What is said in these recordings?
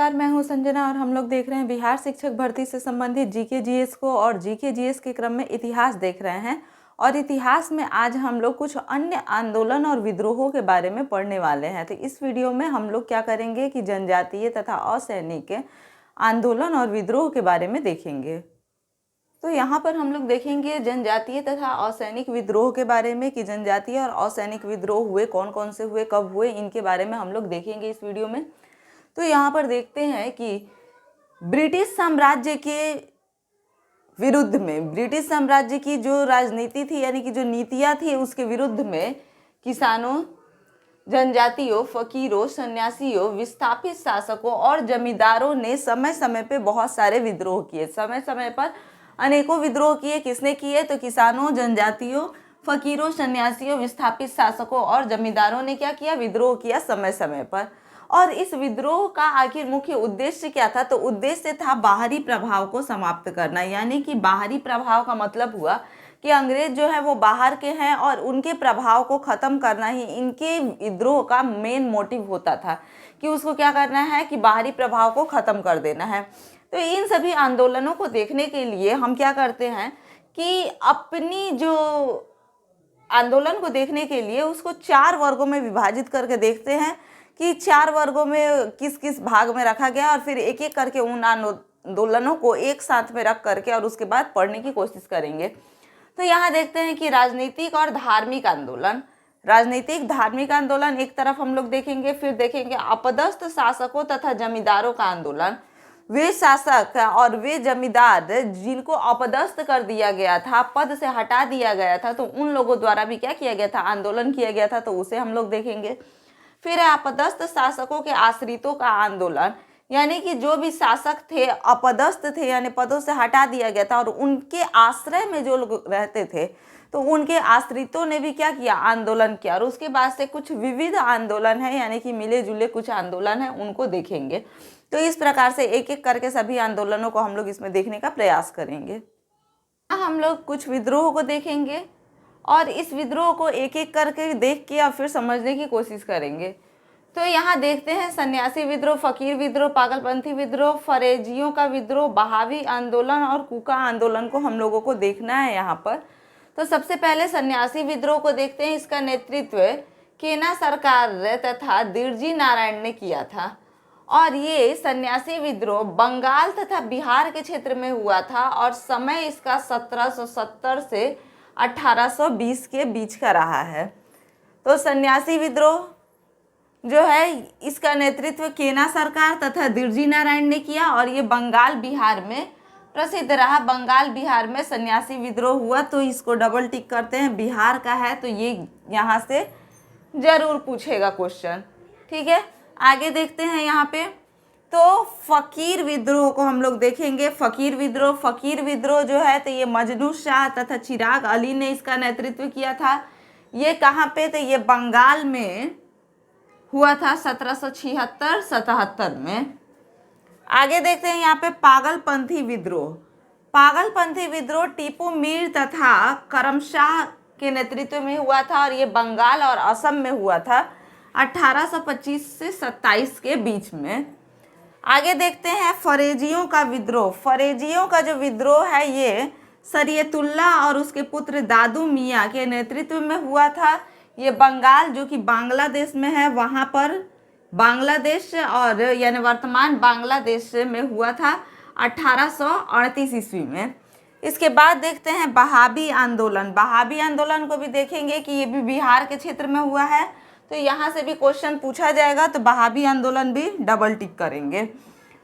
नमस्कार, मैं हूं संजना और हम लोग देख रहे हैं बिहार शिक्षक भर्ती से संबंधित जीके जीएस को। और जीके जीएस के क्रम में इतिहास देख रहे हैं। और इतिहास में आज हम लोग कुछ अन्य आंदोलन और विद्रोहों के बारे में पढ़ने वाले हैं। तो इस वीडियो में हम लोग क्या करेंगे कि जनजातीय तथा असैनिक आंदोलन और विद्रोह के बारे में देखेंगे। तो यहाँ पर हम लोग देखेंगे जनजातीय तथा असैनिक विद्रोह के बारे में कि जनजातीय और असैनिक विद्रोह हुए, कौन कौन से हुए, कब हुए, इनके बारे में हम लोग देखेंगे इस वीडियो में। तो यहाँ पर देखते हैं कि ब्रिटिश साम्राज्य के विरुद्ध में, ब्रिटिश साम्राज्य की जो राजनीति थी यानी कि जो नीतियाँ थी उसके विरुद्ध में किसानों, जनजातियों, फकीरों, सन्यासियों, विस्थापित शासकों और जमींदारों ने समय समय पे बहुत सारे विद्रोह किए। समय समय पर अनेकों विद्रोह किए। किसने किए? तो किसानों, जनजातियों, फकीरों, सन्यासियों, विस्थापित शासकों और जमींदारों ने क्या किया? विद्रोह किया समय समय पर। और इस विद्रोह का आखिर मुख्य उद्देश्य क्या था? तो उद्देश्य था बाहरी प्रभाव को समाप्त करना। यानी कि बाहरी प्रभाव का मतलब हुआ कि अंग्रेज जो है वो बाहर के हैं और उनके प्रभाव को ख़त्म करना ही इनके विद्रोह का मेन मोटिव होता था कि उसको क्या करना है कि बाहरी प्रभाव को ख़त्म कर देना है। तो इन सभी आंदोलनों को देखने के लिए हम क्या करते हैं कि अपनी जो आंदोलन को देखने के लिए उसको 4 वर्गों में विभाजित करके देखते हैं कि 4 वर्गों में किस किस भाग में रखा गया, और फिर एक एक करके उन आंदोलनों को एक साथ में रख करके और उसके बाद पढ़ने की कोशिश करेंगे। तो यहाँ देखते हैं कि राजनीतिक और धार्मिक आंदोलन, राजनीतिक धार्मिक आंदोलन एक तरफ हम लोग देखेंगे। फिर देखेंगे अपदस्थ शासकों तथा जमींदारों का आंदोलन। वे शासक और वे जमींदार जिनको अपदस्थ कर दिया गया था, पद से हटा दिया गया था, तो उन लोगों द्वारा भी क्या किया गया था? आंदोलन किया गया था, तो उसे हम लोग देखेंगे। फिर अपदस्थ शासकों के आश्रितों का आंदोलन, यानी कि जो भी शासक थे अपदस्थ थे यानी पदों से हटा दिया गया था और उनके आश्रय में जो लोग रहते थे तो उनके आश्रितों ने भी क्या किया? आंदोलन किया। और उसके बाद से कुछ विविध आंदोलन है यानी कि मिले जुले कुछ आंदोलन है, उनको देखेंगे। तो इस प्रकार से एक एक करके सभी आंदोलनों को हम लोग इसमें देखने का प्रयास करेंगे। हम लोग कुछ विद्रोह को देखेंगे और इस विद्रोह को एक एक करके देख के और फिर समझने की कोशिश करेंगे। तो यहाँ देखते हैं सन्यासी विद्रोह, फकीर विद्रोह, पागलपंथी विद्रोह, फरेजियों का विद्रोह, बहावी आंदोलन और कूका आंदोलन को हम लोगों को देखना है यहाँ पर। तो सबसे पहले सन्यासी विद्रोह को देखते हैं। इसका नेतृत्व केना सरकार तथा दिरजी नारायण ने किया था और ये सन्यासी विद्रोह बंगाल तथा बिहार के क्षेत्र में हुआ था और समय इसका 1770 से 1820 के बीच का रहा है। तो सन्यासी विद्रोह जो है इसका नेतृत्व केना सरकार तथा दिरजी नारायण ने किया और ये बंगाल बिहार में प्रसिद्ध रहा। बंगाल बिहार में सन्यासी विद्रोह हुआ, तो इसको डबल टिक करते हैं। बिहार का है तो ये यहाँ से जरूर पूछेगा क्वेश्चन, ठीक है। आगे देखते हैं यहाँ पे। तो फकीर विद्रोह को हम लोग देखेंगे। फकीर विद्रोह जो है तो ये मजनू शाह तथा चिराग अली ने इसका नेतृत्व किया था। ये कहाँ पे? तो ये बंगाल में हुआ था 1776-77 में। आगे देखते हैं यहाँ पे पागलपंथी विद्रोह टीपू मीर तथा करमशाह के नेतृत्व में हुआ था और ये बंगाल और असम में हुआ था 1825 से 27 के बीच में। आगे देखते हैं फरेजियों का विद्रोह। फरेजियों का जो विद्रोह है ये शरीयतुल्लाह और उसके पुत्र दादू मियाँ के नेतृत्व में हुआ था। ये बंगाल जो कि बांग्लादेश में है वहाँ पर बांग्लादेश और यानी वर्तमान बांग्लादेश में हुआ था 1838 ईस्वी में। इसके बाद देखते हैं बहावी आंदोलन को भी देखेंगे कि ये भी बिहार के क्षेत्र में हुआ है, तो यहाँ से भी क्वेश्चन पूछा जाएगा, तो बहावी आंदोलन भी डबल टिक करेंगे।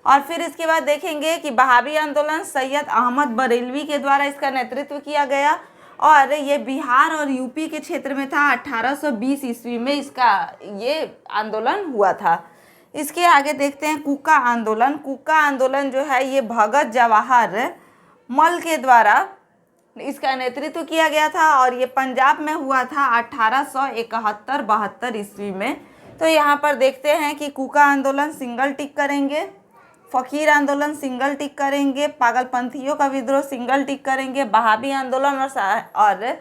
और फिर इसके बाद देखेंगे कि बहावी आंदोलन सैयद अहमद बरेलवी के द्वारा इसका नेतृत्व किया गया और ये बिहार और यूपी के क्षेत्र में था। 1820 ईस्वी में इसका ये आंदोलन हुआ था। इसके आगे देखते हैं कूका आंदोलन जो है ये भगत जवाहर मल के द्वारा इसका नेतृत्व किया गया था और ये पंजाब में हुआ था 1871-72 ईस्वी में। तो यहाँ पर देखते हैं कि कूका आंदोलन सिंगल टिक करेंगे, फकीर आंदोलन सिंगल टिक करेंगे, पागलपंथियों का विद्रोह सिंगल टिक करेंगे, बहावी आंदोलन और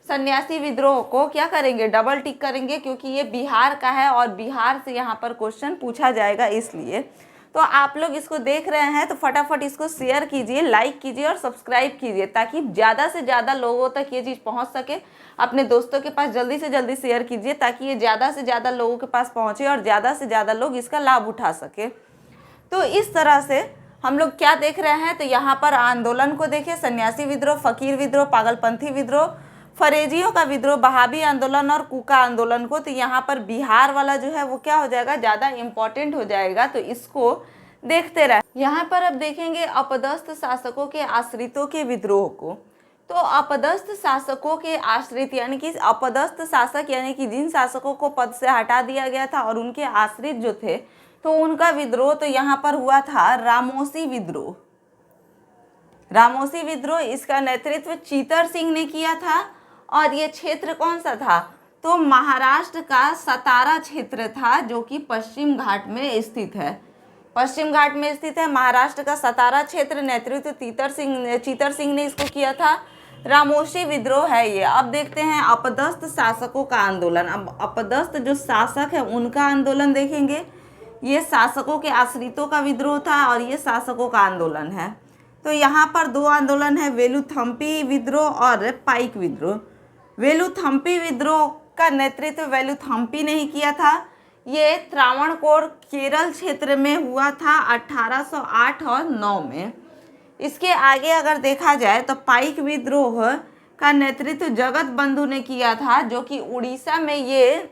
सन्यासी विद्रोह को क्या करेंगे? डबल टिक करेंगे, क्योंकि ये बिहार का है और बिहार से यहाँ पर क्वेश्चन पूछा जाएगा इसलिए। तो आप लोग इसको देख रहे हैं तो फटाफट इसको शेयर कीजिए, लाइक कीजिए और सब्सक्राइब कीजिए, ताकि ज़्यादा से ज़्यादा लोगों तक ये चीज़ पहुंच सके। अपने दोस्तों के पास जल्दी से जल्दी शेयर कीजिए, ताकि ये ज़्यादा से ज़्यादा लोगों के पास पहुंचे और ज़्यादा से ज़्यादा लोग इसका लाभ उठा सके। तो इस तरह से हम लोग क्या देख रहे हैं, तो यहाँ पर आंदोलन को देखिए, सन्यासी विद्रोह, फकीर विद्रोह, पागलपंथी विद्रोह, फरेजियों का विद्रोह, बहाबी आंदोलन और कूका आंदोलन को। तो यहाँ पर बिहार वाला जो है वो क्या हो जाएगा, ज़्यादा इम्पोर्टेंट हो जाएगा, तो इसको देखते रहे। यहाँ पर अब देखेंगे अपदस्थ शासकों के आश्रितों के विद्रोह को। तो अपदस्थ शासकों के आश्रित यानी कि अपदस्थ शासक यानी कि जिन शासकों को पद से हटा दिया गया था और उनके आश्रित जो थे, तो उनका विद्रोह तो यहाँ पर हुआ था रामोसी विद्रोह। रामोसी विद्रोह, इसका नेतृत्व चीतर सिंह ने किया था। और ये क्षेत्र कौन सा था, तो महाराष्ट्र का सतारा क्षेत्र था, जो कि पश्चिम घाट में स्थित है। पश्चिम घाट में स्थित है महाराष्ट्र का सतारा क्षेत्र। नेतृत्व चीतर सिंह ने इसको किया था। रामोसी विद्रोह है ये। अब देखते हैं अपदस्थ शासकों का आंदोलन। अब अपदस्थ जो शासक है उनका आंदोलन देखेंगे। ये शासकों के आश्रितों का विद्रोह था और ये शासकों का आंदोलन है। तो यहाँ पर दो आंदोलन है, वेलुथम्पी विद्रोह और पाइक विद्रोह। वेलुथम्पी विद्रोह का नेतृत्व वेलुथम्पी ने ही किया था। ये त्रावणकोर केरल क्षेत्र में हुआ था 1808 और 9 में। इसके आगे अगर देखा जाए तो पाइक विद्रोह का नेतृत्व जगत बंधु ने किया था, जो कि उड़ीसा में ये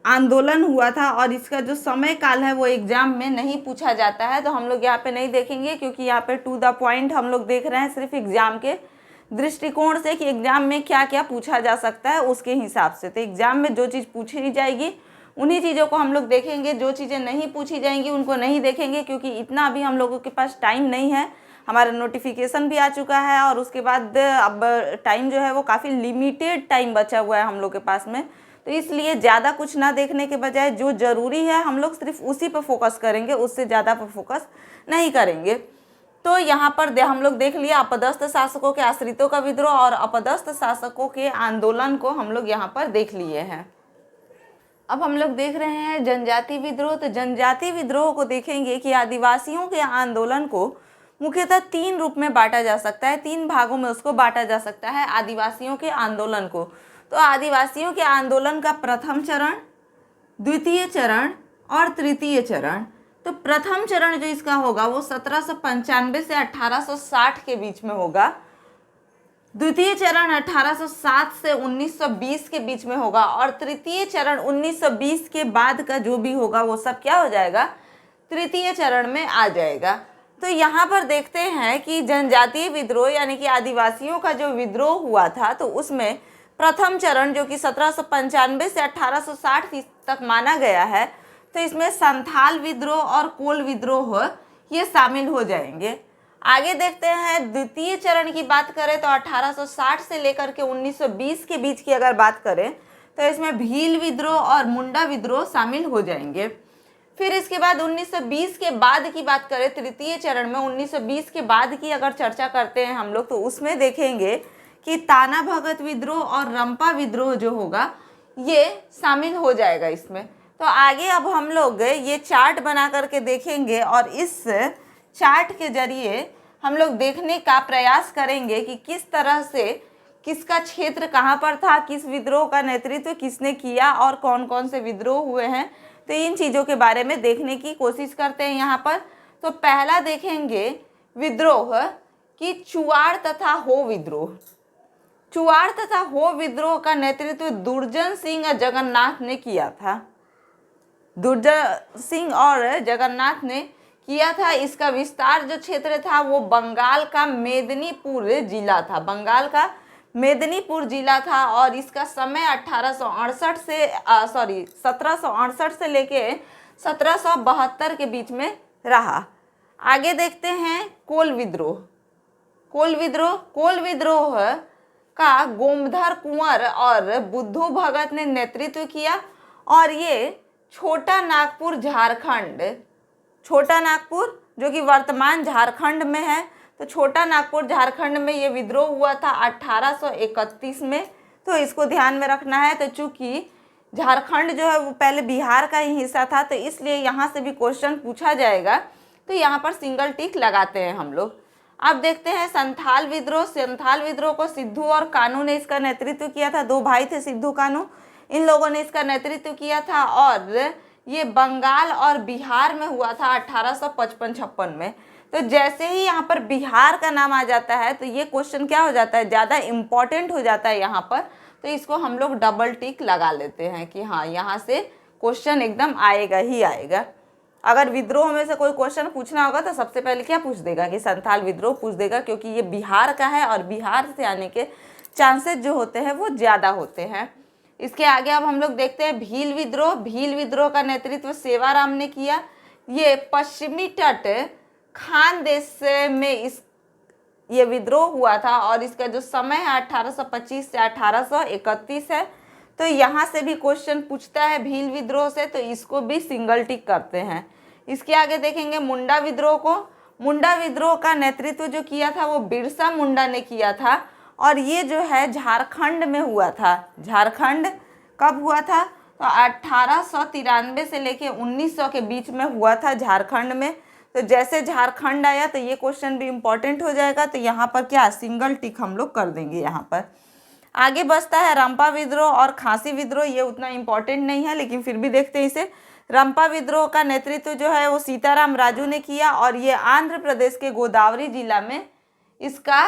आंदोलन हुआ था। और इसका जो समय काल है वो एग्जाम में नहीं पूछा जाता है, तो हम लोग यहाँ पे नहीं देखेंगे, क्योंकि यहाँ पे टू द पॉइंट हम लोग देख रहे हैं सिर्फ एग्जाम के दृष्टिकोण से कि एग्जाम में क्या क्या पूछा जा सकता है उसके हिसाब से। तो एग्जाम में जो चीज़ पूछी जाएगी उन्हीं चीज़ों को हम लोग देखेंगे, जो चीज़ें नहीं पूछी जाएंगी उनको नहीं देखेंगे, क्योंकि इतना अभी हम लोगों के पास टाइम नहीं है। हमारा नोटिफिकेशन भी आ चुका है और उसके बाद अब टाइम जो है वो काफ़ी लिमिटेड टाइम बचा हुआ है हम लोग के पास में। तो इसलिए ज़्यादा कुछ ना देखने के बजाय जो ज़रूरी है हम लोग सिर्फ उसी पर फोकस करेंगे, उससे ज़्यादा पर फोकस नहीं करेंगे। तो यहाँ पर हम लोग देख लिया अपदस्थ शासकों के आश्रितों का विद्रोह और अपदस्थ शासकों के आंदोलन को हम लोग यहाँ पर देख लिए हैं। अब हम लोग देख रहे हैं जनजाति विद्रोह। तो जनजाति विद्रोह को देखेंगे कि आदिवासियों के आंदोलन को मुख्यतः 3 रूप में बांटा जा सकता है, 3 भागों में उसको बांटा जा सकता है आदिवासियों के आंदोलन को। तो आदिवासियों के आंदोलन का प्रथम चरण, द्वितीय चरण और तृतीय चरण। तो प्रथम चरण जो इसका होगा वो 1795 से 1860 के बीच में होगा। द्वितीय चरण 1807 से 1920 के बीच में होगा और तृतीय चरण 1920 के बाद का जो भी होगा वो सब क्या हो जाएगा, तृतीय चरण में आ जाएगा। तो यहाँ पर देखते हैं कि जनजातीय विद्रोह यानी कि आदिवासियों का जो विद्रोह हुआ था, तो उसमें प्रथम चरण जो कि 1795 से 1860 तक माना गया है, तो इसमें संथाल विद्रोह और कोल विद्रोह ये शामिल हो जाएंगे। आगे देखते हैं द्वितीय चरण की बात करें तो 1860 से लेकर के 1920 के बीच की अगर बात करें तो इसमें भील विद्रोह और मुंडा विद्रोह शामिल हो जाएंगे। फिर इसके बाद 1920 के बाद की बात करें, तृतीय चरण में 1920 के बाद की अगर चर्चा करते हैं हम लोग, तो उसमें देखेंगे कि ताना भगत विद्रोह और रंपा विद्रोह जो होगा ये शामिल हो जाएगा इसमें। तो आगे अब हम लोग ये चार्ट बना करके देखेंगे और इस चार्ट के जरिए हम लोग देखने का प्रयास करेंगे कि किस तरह से किसका क्षेत्र कहाँ पर था, किस विद्रोह का नेतृत्व किसने किया और कौन कौन से विद्रोह हुए हैं। तो इन चीज़ों के बारे में देखने की कोशिश करते हैं यहाँ पर। तो पहला देखेंगे विद्रोह कि चुआड़ तथा हो विद्रोह। चुआड़ तथा हो विद्रोह का नेतृत्व दुर्जन सिंह और जगन्नाथ ने किया था। दुर्जन सिंह और जगन्नाथ ने किया था। इसका विस्तार जो क्षेत्र था वो बंगाल का मेदिनीपुर जिला था, बंगाल का मेदिनीपुर जिला था और इसका समय 1768 से लेके 1772 के बीच में रहा। आगे देखते हैं कोल विद्रोह। कोल विद्रोह का गोमधर कुंवर और बुद्धू भगत ने नेतृत्व किया और ये छोटा नागपुर जो कि वर्तमान झारखंड में है, तो छोटा नागपुर झारखंड में ये विद्रोह हुआ था 1831 में। तो इसको ध्यान में रखना है। तो चूंकि झारखंड जो है वो पहले बिहार का ही हिस्सा था, तो इसलिए यहाँ से भी क्वेश्चन पूछा जाएगा, तो यहाँ पर सिंगल टिक लगाते हैं हम लोग। अब देखते हैं संथाल विद्रोह। संथाल विद्रोह को सिद्धू और कानू ने इसका नेतृत्व किया था। दो भाई थे सिद्धू कानू, इन लोगों ने इसका नेतृत्व किया था और ये बंगाल और बिहार में हुआ था 1855-56 में। तो जैसे ही यहाँ पर बिहार का नाम आ जाता है तो ये क्वेश्चन क्या हो जाता है, ज़्यादा इम्पॉर्टेंट हो जाता है यहाँ पर, तो इसको हम लोग डबल टिक लगा लेते हैं कि हाँ यहाँ से क्वेश्चन एकदम आएगा ही आएगा। अगर विद्रोह में से कोई क्वेश्चन पूछना होगा तो सबसे पहले क्या पूछ देगा कि संथाल विद्रोह पूछ देगा, क्योंकि ये बिहार का है और बिहार से आने के चांसेस जो होते हैं वो ज़्यादा होते हैं। इसके आगे अब हम लोग देखते हैं भील विद्रोह। भील विद्रोह का नेतृत्व सेवाराम ने किया। ये पश्चिमी तट खानदेश में ये विद्रोह हुआ था और इसका जो समय है 1825 से 1831 है। तो यहाँ से भी क्वेश्चन पूछता है भील विद्रोह से, तो इसको भी सिंगल टिक करते हैं। इसके आगे देखेंगे मुंडा विद्रोह को। मुंडा विद्रोह का नेतृत्व जो किया था वो बिरसा मुंडा ने किया था और ये जो है झारखंड में हुआ था। झारखंड कब हुआ था, तो 1893 से लेके 1900 के बीच में हुआ था झारखंड में। तो जैसे झारखंड आया तो ये क्वेश्चन भी इम्पोर्टेंट हो जाएगा, तो यहाँ पर क्या सिंगल टिक हम लोग कर देंगे। यहाँ पर आगे बचता है रंपा विद्रोह और खांसी विद्रोह। ये उतना इम्पोर्टेंट नहीं है लेकिन फिर भी देखते हैं इसे। रंपा विद्रोह का नेतृत्व जो है वो सीताराम राजू ने किया और ये आंध्र प्रदेश के गोदावरी जिला में इसका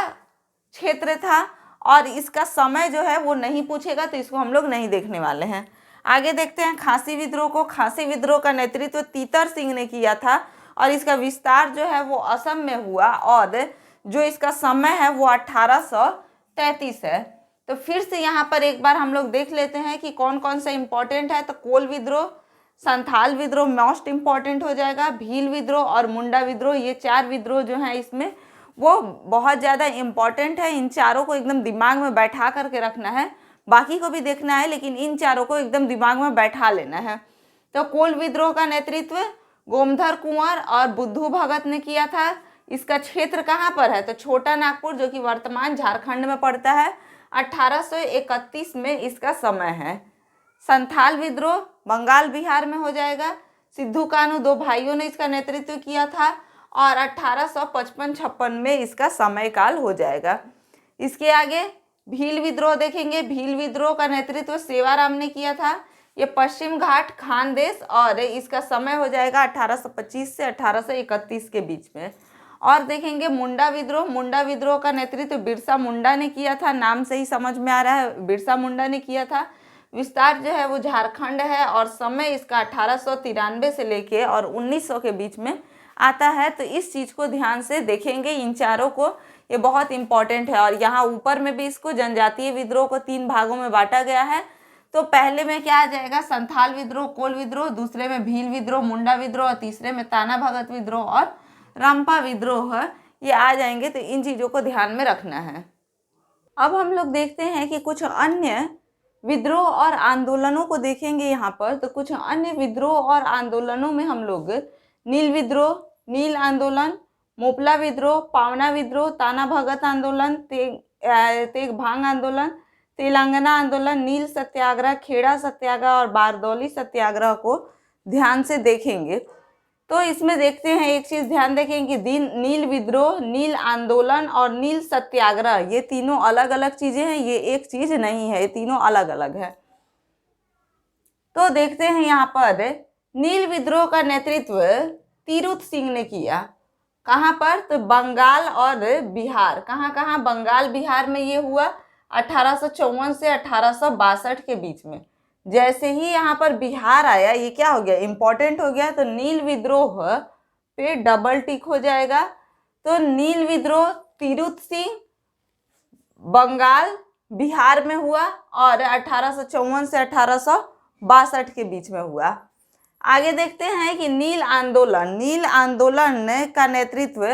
क्षेत्र था और इसका समय जो है वो नहीं पूछेगा, तो इसको हम लोग नहीं देखने वाले हैं। आगे देखते हैं खांसी विद्रोह को। खांसी विद्रोह का नेतृत्व तीतर सिंह ने किया था और इसका विस्तार जो है वो असम में हुआ और जो इसका समय है वो 1833 है। तो फिर से यहाँ पर एक बार हम लोग देख लेते हैं कि कौन कौन सा इम्पोर्टेंट है। तो कोल विद्रोह, संथाल विद्रोह मोस्ट इम्पॉर्टेंट हो जाएगा, भील विद्रोह और मुंडा विद्रोह, ये चार विद्रोह जो हैं इसमें वो बहुत ज़्यादा इम्पॉर्टेंट है। इन चारों को एकदम दिमाग में बैठा करके रखना है, बाकी को भी देखना है लेकिन इन चारों को एकदम दिमाग में बैठा लेना है। तो कोल विद्रोह का नेतृत्व गोमधर कुंवर और बुद्धू भगत ने किया था। इसका क्षेत्र कहाँ पर है, तो छोटा नागपुर जो कि वर्तमान झारखंड में पड़ता है। 1831 में इसका समय है। संथाल विद्रोह बंगाल बिहार में हो जाएगा। सिद्धू कानू दो भाइयों ने इसका नेतृत्व किया था और 1855-56 में इसका समय काल हो जाएगा। इसके आगे भील विद्रोह देखेंगे। भील विद्रोह का नेतृत्व सेवाराम ने किया था। ये पश्चिम घाट खानदेश और इसका समय हो जाएगा 1825 से 1831 के बीच में। और देखेंगे मुंडा विद्रोह। मुंडा विद्रोह का नेतृत्व बिरसा मुंडा ने किया था, नाम से ही समझ में आ रहा है बिरसा मुंडा ने किया था। विस्तार जो है वो झारखंड है और समय इसका 1893 से लेके और 1900 के बीच में आता है। तो इस चीज़ को ध्यान से देखेंगे, इन चारों को, ये बहुत इंपॉर्टेंट है। और यहाँ ऊपर में भी इसको जनजातीय विद्रोह को 3 भागों में बांटा गया है। तो पहले में क्या आ जाएगा, संथाल विद्रोह, कोल विद्रोह, दूसरे में भील विद्रोह, मुंडा विद्रोह और तीसरे में ताना भगत विद्रोह और रंपा विद्रोह, ये आ जाएंगे। तो इन चीज़ों को ध्यान में रखना है। अब हम लोग देखते हैं कि कुछ अन्य विद्रोह और आंदोलनों को देखेंगे यहाँ पर। तो कुछ अन्य विद्रोह और आंदोलनों में हम लोग नील विद्रोह, नील आंदोलन, मोपला विद्रोह, पावना विद्रोह, ताना भगत आंदोलन, तेग भांग आंदोलन, तेलंगाना आंदोलन, नील सत्याग्रह, खेड़ा सत्याग्रह और बारदौली सत्याग्रह को ध्यान से देखेंगे। तो इसमें देखते हैं एक चीज़ ध्यान देखें कि नील विद्रोह, नील आंदोलन और नील सत्याग्रह ये तीनों अलग अलग चीज़ें हैं, ये एक चीज़ नहीं है, ये तीनों अलग अलग है। तो देखते हैं यहाँ पर नील विद्रोह का नेतृत्व तिरुत सिंह ने किया। कहाँ पर, तो बंगाल और बिहार। कहाँ कहाँ, बंगाल बिहार में ये हुआ 1854 से 1862 के बीच में। जैसे ही यहाँ पर बिहार आया, ये क्या हो गया, इम्पोर्टेंट हो गया। तो नील विद्रोह पे डबल टिक हो जाएगा। तो नील विद्रोह तिरुत सिंह बंगाल बिहार में हुआ और 1854 से 1862 के बीच में हुआ। आगे देखते हैं कि नील आंदोलन, नील आंदोलन का नेतृत्व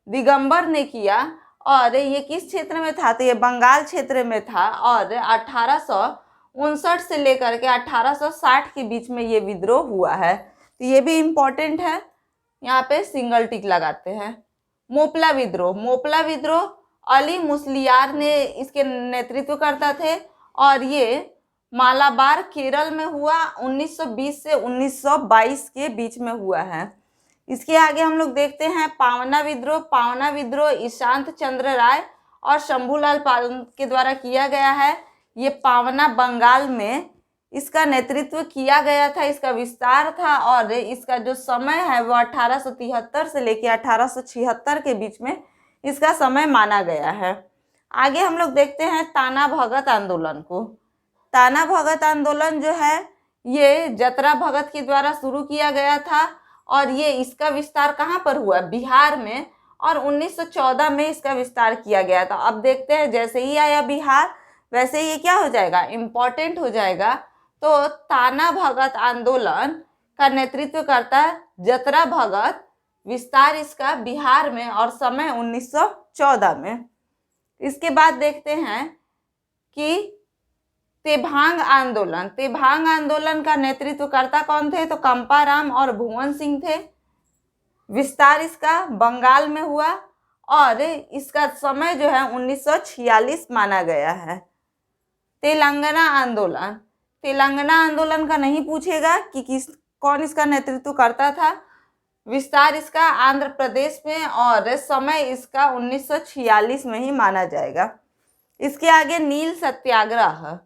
दिगंबर ने किया और ये किस क्षेत्र में था, तो ये बंगाल क्षेत्र में था और 1859 से लेकर के 1860 के बीच में ये विद्रोह हुआ है। तो ये भी इम्पोर्टेंट है, यहाँ पे सिंगल टिक लगाते हैं। मोपला विद्रोह, मोपला विद्रोह अली मुसलियार ने इसके नेतृत्व करता थे और ये मालाबार केरल में हुआ, 1920 से 1922 के बीच में हुआ है। इसके आगे हम लोग देखते हैं पावना विद्रोह। पावना विद्रोह ईशांत चंद्र राय और शंभूलाल पाल के द्वारा किया गया है। ये पावना बंगाल में इसका नेतृत्व किया गया था, इसका विस्तार था और इसका जो समय है वो 1873 से लेकर 1876 के बीच में इसका समय माना गया है। आगे हम लोग देखते हैं ताना भगत आंदोलन को। ताना भगत आंदोलन जो है ये जतरा भगत के द्वारा शुरू किया गया था और ये इसका विस्तार कहाँ पर हुआ, बिहार में, और 1914 में इसका विस्तार किया गया था। अब देखते हैं जैसे ही आया बिहार वैसे ये क्या हो जाएगा, इम्पोर्टेंट हो जाएगा। तो ताना भगत आंदोलन का नेतृत्व करता है जतरा भगत, विस्तार इसका बिहार में और समय 1914 में। इसके बाद देखते हैं कि तेभांग आंदोलन। तेभांग आंदोलन का नेतृत्व करता कौन थे, तो कंपाराम और भुवन सिंह थे। विस्तार इसका बंगाल में हुआ और इसका समय जो है 1946 माना गया है। तेलंगाना आंदोलन। तेलंगाना आंदोलन का नहीं पूछेगा कि कौन इसका नेतृत्व करता था। विस्तार इसका आंध्र प्रदेश में और समय इसका 1946 में ही माना जाएगा। इसके आगे नील सत्याग्रह।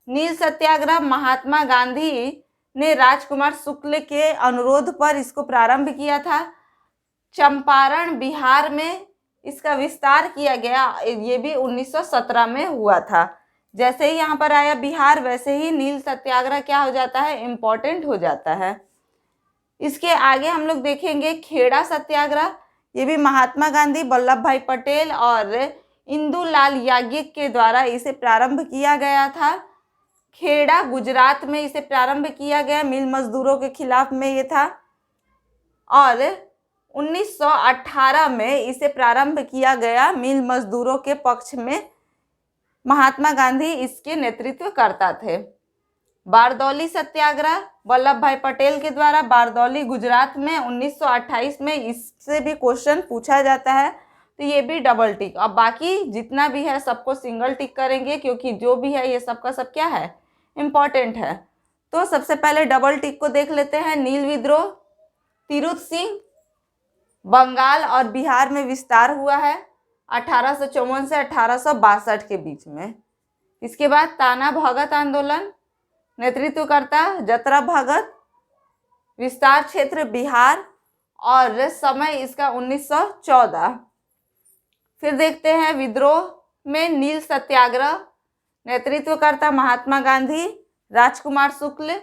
नील सत्याग्रह महात्मा गांधी ने राजकुमार शुक्ल के अनुरोध पर इसको प्रारंभ किया था। चंपारण बिहार में इसका विस्तार किया गया, ये भी 1917 में हुआ था। जैसे ही यहाँ पर आया बिहार वैसे ही नील सत्याग्रह क्या हो जाता है, इम्पोर्टेंट हो जाता है। इसके आगे हम लोग देखेंगे खेड़ा सत्याग्रह। ये भी महात्मा गांधी, वल्लभ भाई पटेल और इंदुलाल याज्ञिक के द्वारा इसे प्रारंभ किया गया था। खेड़ा गुजरात में इसे प्रारंभ किया गया, मिल मजदूरों के खिलाफ में ये था और 1918 में इसे प्रारंभ किया गया मिल मजदूरों के पक्ष में। महात्मा गांधी इसके नेतृत्व करता थे। बारदौली सत्याग्रह वल्लभ भाई पटेल के द्वारा, बारदौली गुजरात में 1928 में, इससे भी क्वेश्चन पूछा जाता है तो ये भी डबल टिक। अब बाकी जितना भी है सबको सिंगल टिक करेंगे क्योंकि जो भी है ये सबका सब क्या है, इम्पॉर्टेंट है। तो सबसे पहले डबल टिक को देख लेते हैं। नील विद्रोह तिरुत सिंह, बंगाल और बिहार में विस्तार हुआ है 1854 से 1862 के बीच में। इसके बाद ताना भगत आंदोलन, नेतृत्वकर्ता जतरा भगत, विस्तार क्षेत्र बिहार और समय इसका 1914। फिर देखते हैं विद्रोह में नील सत्याग्रह, नेतृत्वकर्ता महात्मा गांधी, राजकुमार शुक्ल,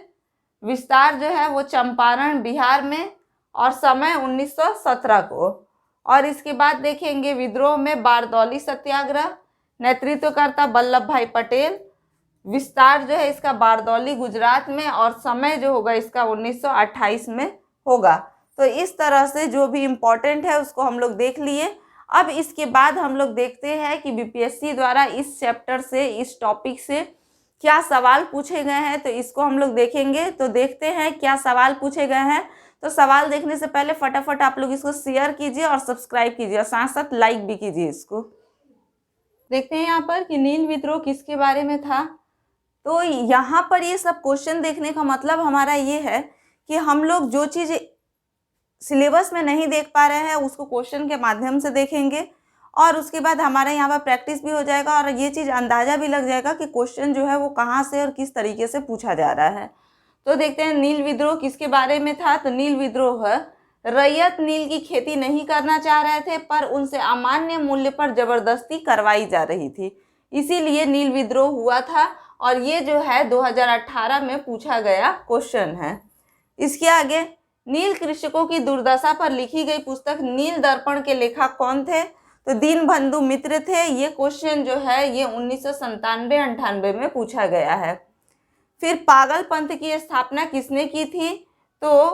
विस्तार जो है वो चंपारण बिहार में और समय 1917 को। और इसके बाद देखेंगे विद्रोह में बारदौली सत्याग्रह, नेतृत्वकर्ता वल्लभ भाई पटेल, विस्तार जो है इसका बारदौली गुजरात में और समय जो होगा इसका 1928 में होगा। तो इस तरह से जो भी इम्पोर्टेंट है उसको हम लोग देख लिए। अब इसके बाद हम लोग देखते हैं कि बीपीएससी द्वारा इस चैप्टर से, इस टॉपिक से क्या सवाल पूछे गए हैं, तो इसको हम लोग देखेंगे। तो देखते हैं क्या सवाल पूछे गए हैं। तो सवाल देखने से पहले फटाफट आप लोग इसको शेयर कीजिए और सब्सक्राइब कीजिए और साथ साथ लाइक भी कीजिए इसको। देखते हैं यहाँ पर कि नील विद्रोह किसके बारे में था। तो यहाँ पर ये सब क्वेश्चन देखने का मतलब हमारा ये है कि हम लोग जो चीज़ सिलेबस में नहीं देख पा रहे हैं उसको क्वेश्चन के माध्यम से देखेंगे और उसके बाद हमारा यहाँ पर प्रैक्टिस भी हो जाएगा और ये चीज़ अंदाज़ा भी लग जाएगा कि क्वेश्चन जो है वो कहाँ से और किस तरीके से पूछा जा रहा है। तो देखते हैं नील विद्रोह किसके बारे में था। तो नील विद्रोह रैयत नील की खेती नहीं करना चाह रहे थे पर उनसे अमान्य मूल्य पर जबरदस्ती करवाई जा रही थी, इसीलिए नील विद्रोह हुआ था और ये जो है 2018 में पूछा गया क्वेश्चन है। इसके आगे नील कृषकों की दुर्दशा पर लिखी गई पुस्तक नील दर्पण के लेखक कौन थे, तो दीनबंधु मित्र थे। ये क्वेश्चन जो है ये 1997-98 में पूछा गया है। फिर पागल पंथ की स्थापना किसने की थी, तो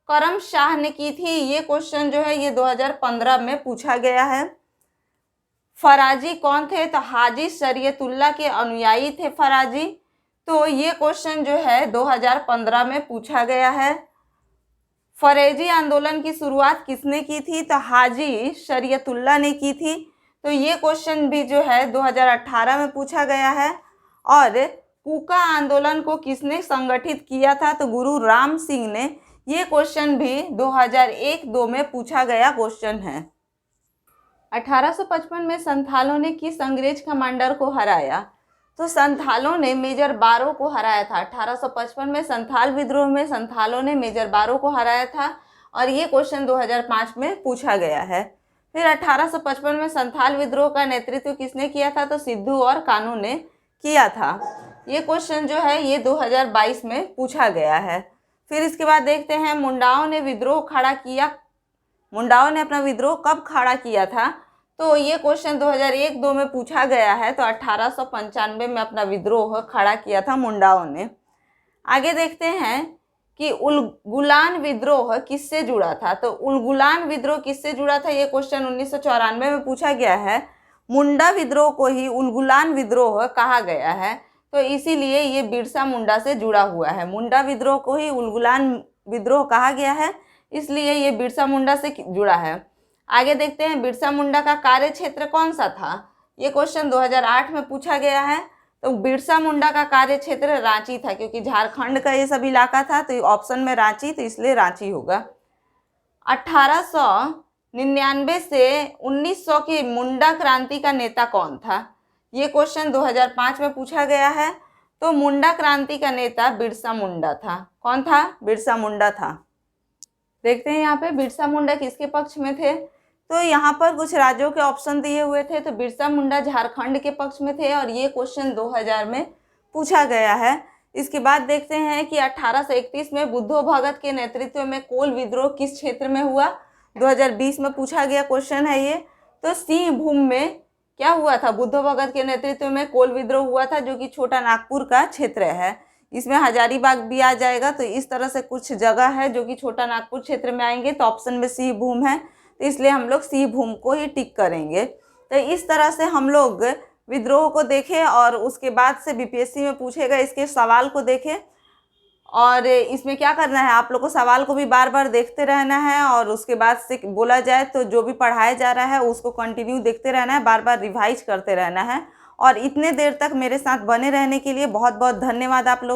करम शाह ने की थी। ये क्वेश्चन जो है ये 2015 में पूछा गया है। फराजी कौन थे, तो हाजी शरीयतुल्लाह के अनुयायी थे फराजी। तो ये क्वेश्चन जो है 2015 में पूछा गया है। फरेजी आंदोलन की शुरुआत किसने की थी, तो हाजी शरीयतुल्लाह ने की थी। तो ये क्वेश्चन भी जो है 2018 में पूछा गया है। और कूका आंदोलन को किसने संगठित किया था? तो गुरु राम सिंह ने। ये क्वेश्चन भी 2001-2 में पूछा गया क्वेश्चन है। 1855 में संथालों ने किस अंग्रेज कमांडर को हराया? तो संथालों ने मेजर बारो को हराया था। 1855 में संथाल विद्रोह में संथालों ने मेजर बारो को हराया था और ये क्वेश्चन 2005 में पूछा गया है। फिर 1855 में संथाल विद्रोह का नेतृत्व किसने किया था? तो सिद्धू और कानू ने किया था। ये क्वेश्चन जो है ये 2022 में पूछा गया है। फिर इसके बाद देखते हैं मुंडाओं ने विद्रोह खड़ा किया। मुंडाओं ने अपना विद्रोह कब खड़ा किया था? तो ये क्वेश्चन 2001-2 में पूछा गया है। तो 1895 में अपना विद्रोह खड़ा किया था मुंडाओं ने। आगे देखते हैं कि उलगुलान विद्रोह किससे जुड़ा था? तो उलगुलान विद्रोह किससे जुड़ा था? ये क्वेश्चन 1994 में पूछा गया है। मुंडा विद्रोह को ही उलगुलान विद्रोह कहा गया है, तो इसीलिए ये बिरसा मुंडा से जुड़ा हुआ है। मुंडा विद्रोह को ही उलगुलान विद्रोह कहा गया है, इसलिए ये बिरसा मुंडा से जुड़ा है। आगे देखते हैं बिरसा मुंडा का कार्य क्षेत्र कौन सा था? ये क्वेश्चन 2008 में पूछा गया है। तो बिरसा मुंडा का कार्य क्षेत्र रांची था, क्योंकि झारखंड का ये सब इलाका था, तो ऑप्शन में रांची, तो इसलिए रांची होगा। 1899 से 1900 की मुंडा क्रांति का नेता कौन था? ये क्वेश्चन 2005 में पूछा गया है। तो मुंडा क्रांति का नेता बिरसा मुंडा था। कौन था? बिरसा मुंडा था। देखते हैं यहाँ पे बिरसा मुंडा किसके पक्ष में थे। तो यहाँ पर कुछ राज्यों के ऑप्शन दिए हुए थे, तो बिरसा मुंडा झारखंड के पक्ष में थे और ये क्वेश्चन 2000 में पूछा गया है। इसके बाद देखते हैं कि 1831 में बुद्धो भगत के नेतृत्व में कोल विद्रोह किस क्षेत्र में हुआ? 2020 में पूछा गया क्वेश्चन है ये। तो सिंहभूम में क्या हुआ था? बुद्धो भगत के नेतृत्व में कोल विद्रोह हुआ था, जो कि छोटा नागपुर का क्षेत्र है। इसमें हजारीबाग भी आ जाएगा। तो इस तरह से कुछ जगह है जो कि छोटा नागपुर क्षेत्र में आएंगे, तो ऑप्शन में सिंहभूम है, तो इसलिए हम लोग सिंहभूम को ही टिक करेंगे। तो इस तरह से हम लोग विद्रोह को देखें और उसके बाद से बीपीएससी में पूछेगा इसके सवाल को देखें। और इसमें क्या करना है, आप लोग को सवाल को भी बार बार देखते रहना है और उसके बाद से बोला जाए तो जो भी पढ़ाया जा रहा है उसको कंटिन्यू देखते रहना है, बार बार रिवाइज करते रहना है। और इतने देर तक मेरे साथ बने रहने के लिए बहुत बहुत धन्यवाद आप लोग।